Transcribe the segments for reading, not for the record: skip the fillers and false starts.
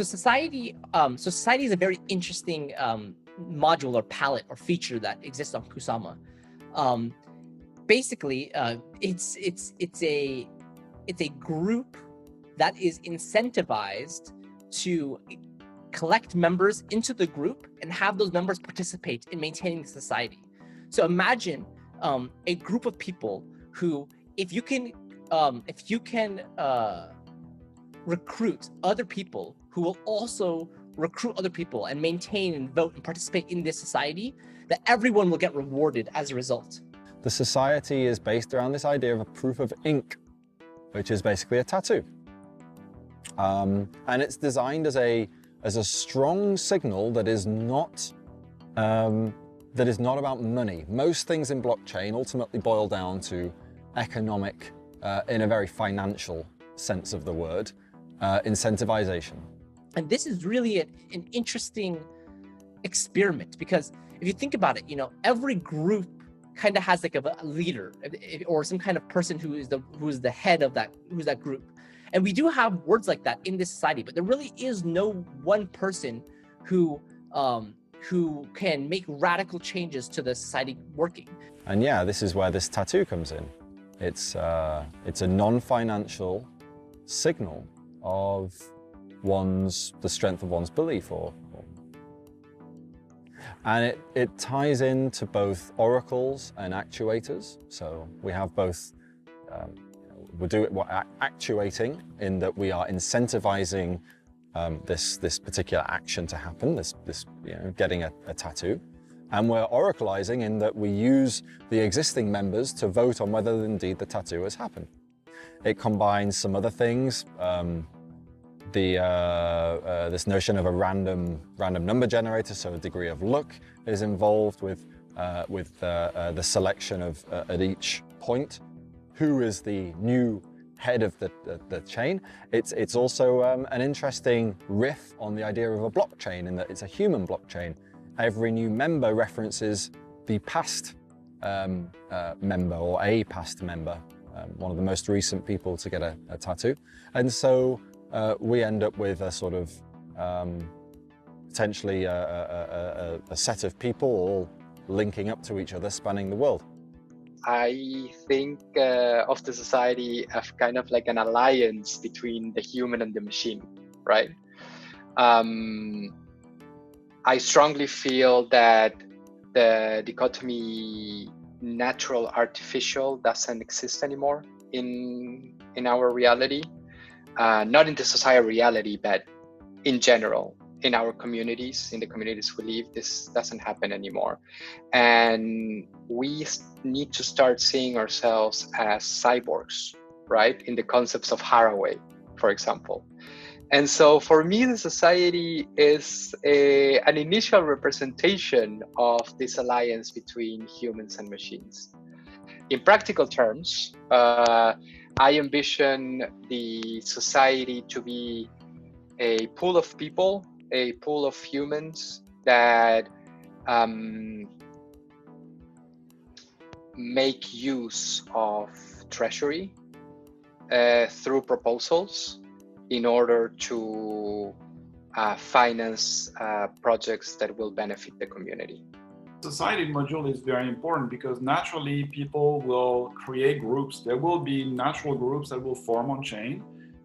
society is a very interesting module or palette or feature that exists on Kusama. Basically, it's a group that is incentivized to collect members into the group and have those members participate in maintaining the society. So imagine a group of people who, if you can recruit other people who will also recruit other people and maintain and vote and participate in this society, that everyone will get rewarded as a result. The society is based around this idea of a proof of ink, which is basically a tattoo. And it's designed as a strong signal that is not about money. Most things in blockchain ultimately boil down to economic, in a very financial sense of the word, incentivization. And this is really an interesting experiment, because if you think about it, every group kind of has like a leader or some kind of person who is the head of that group. And we do have words like that in this society, but there really is no one person who can make radical changes to the society working. And yeah, this is where this tattoo comes in. It's a non-financial signal of the strength of one's belief, and it ties into both oracles and actuators. So we have both, we're actuating in that we are incentivizing this particular action to happen, this getting a tattoo. And we're oracleizing in that we use the existing members to vote on whether indeed the tattoo has happened. It combines some other things. This notion of a random number generator, so a degree of luck is involved with the selection of at each point who is the new head of the chain. It's also an interesting riff on the idea of a blockchain, in that it's a human blockchain. Every new member references the past member or a past member, one of the most recent people to get a tattoo. And so we end up with a sort of potentially a set of people all linking up to each other, spanning the world. I think of the society as kind of like an alliance between the human and the machine, right? I strongly feel that the dichotomy natural artificial doesn't exist anymore in our reality. Not in the societal reality, but in general, in our communities, in the communities we live, this doesn't happen anymore. And we need to start seeing ourselves as cyborgs, right? In the concepts of Haraway, for example. And so for me, the society is an initial representation of this alliance between humans and machines. In practical terms, I envision the society to be a pool of people, a pool of humans that make use of treasury through proposals in order to finance projects that will benefit the community. Society module is very important because naturally people will create groups. There will be natural groups that will form on chain,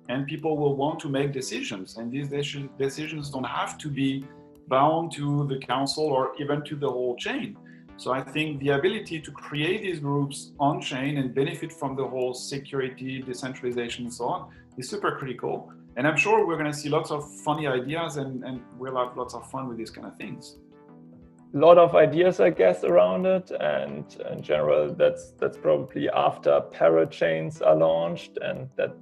and people will want to make decisions. And these decisions don't have to be bound to the council or even to the whole chain. So I think the ability to create these groups on chain and benefit from the whole security, decentralization, and so on is super critical. And I'm sure we're going to see lots of funny ideas and we'll have lots of fun with these kind of things. A lot of ideas, I guess, around it, and in general, that's probably after parachains are launched, and that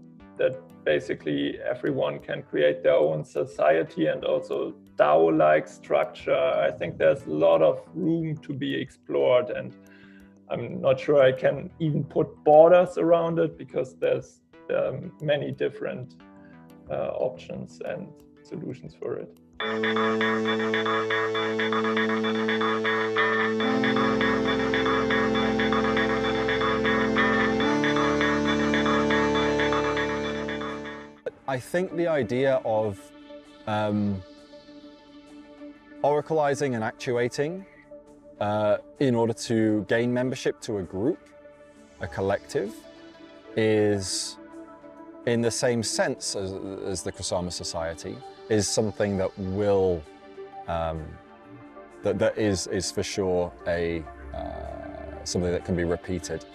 basically everyone can create their own society and also DAO-like structure. I think there's a lot of room to be explored, and I'm not sure I can even put borders around it because there's many different options and solutions for it. I think the idea of oracleizing and actuating in order to gain membership to a group, a collective, is in the same sense as the Kusama Society, is something that will, that is for sure something that can be repeated.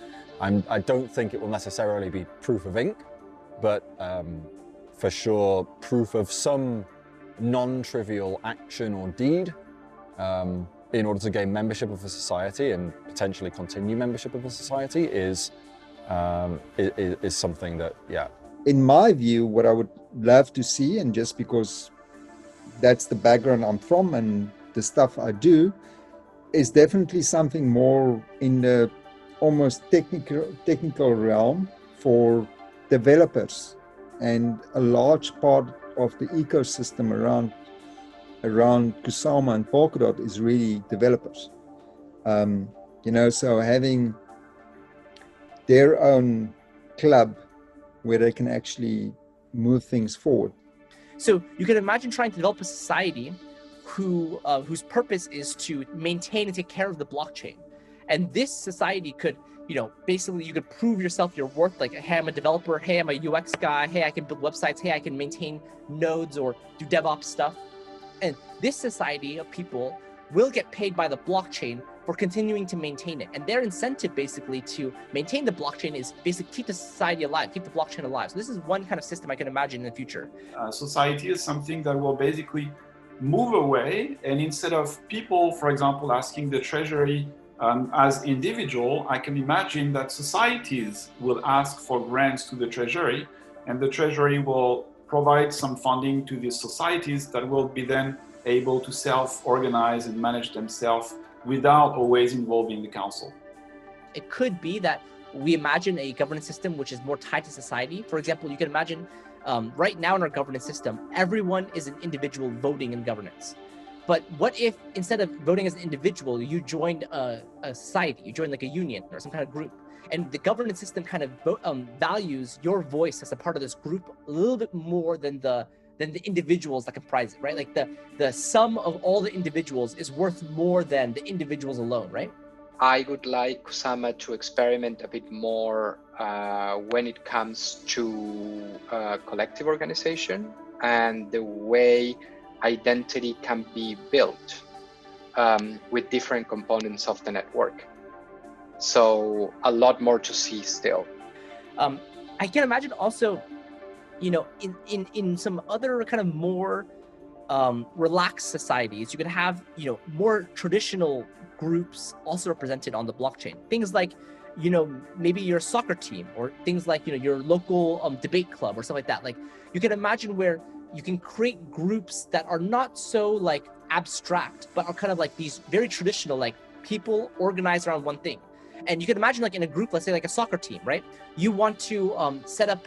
I don't think it will necessarily be proof of ink, but for sure proof of some non-trivial action or deed in order to gain membership of a society and potentially continue membership of a society is something that, yeah. In my view, what I would love to see, and just because that's the background I'm from and the stuff I do, is definitely something more in the almost technical realm for developers. And a large part of the ecosystem around Kusama and Polkadot is really developers. So having their own club where they can actually move things forward. So you can imagine trying to develop a society whose purpose is to maintain and take care of the blockchain. And this society could, basically you could prove yourself your worth, like, hey, I'm a developer, hey, I'm a UX guy, hey, I can build websites, hey, I can maintain nodes or do DevOps stuff. And this society of people will get paid by the blockchain for continuing to maintain it. And their incentive basically to maintain the blockchain is basically keep the society alive, keep the blockchain alive. So this is one kind of system I can imagine in the future. Society is something that will basically move away, and instead of people, for example, asking the treasury as individual, I can imagine that societies will ask for grants to the treasury, and the treasury will provide some funding to these societies that will be then able to self-organize and manage themselves without always involving the council. It could be that we imagine a governance system which is more tied to society. For example, you can imagine right now in our governance system, everyone is an individual voting in governance. But what if instead of voting as an individual, you joined a society, you joined like a union or some kind of group, and the governance system kind of values your voice as a part of this group a little bit more than the individuals that comprise it, right? Like the sum of all the individuals is worth more than the individuals alone, right? I would like Kusama to experiment a bit more when it comes to collective organization and the way identity can be built with different components of the network. So a lot more to see still. I can imagine also, in some other kind of more relaxed societies, you could have, more traditional groups also represented on the blockchain. Things like, maybe your soccer team, or things like, your local debate club or stuff like that. Like, you can imagine where you can create groups that are not so like abstract, but are kind of like these very traditional, like people organized around one thing. And you can imagine like in a group, let's say like a soccer team, right? You want to set up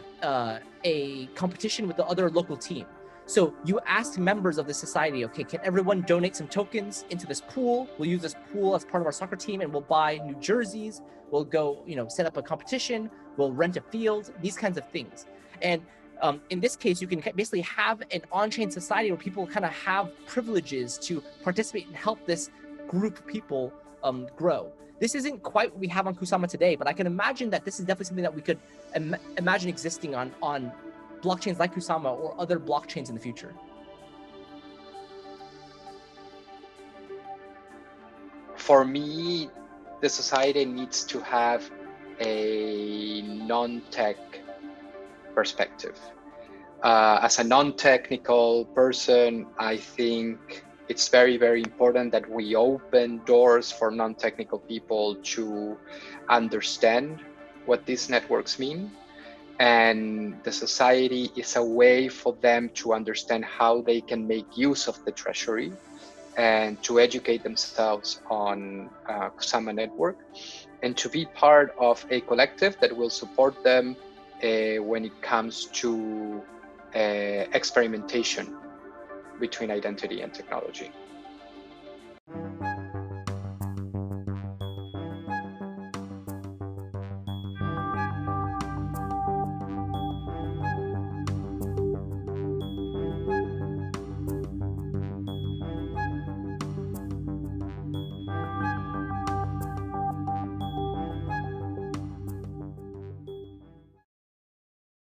a competition with the other local team. So you ask members of the society, okay, can everyone donate some tokens into this pool? We'll use this pool as part of our soccer team, and we'll buy new jerseys. We'll go, set up a competition. We'll rent a field, these kinds of things. And in this case, you can basically have an on-chain society where people kind of have privileges to participate and help this group of people grow. This isn't quite what we have on Kusama today, but I can imagine that this is definitely something that we could imagine existing on blockchains like Kusama or other blockchains in the future. For me, the society needs to have a non-tech perspective. As a non-technical person, I think it's very, very important that we open doors for non-technical people to understand what these networks mean. And the society is a way for them to understand how they can make use of the treasury and to educate themselves on Kusama network, and to be part of a collective that will support them when it comes to experimentation between identity and technology.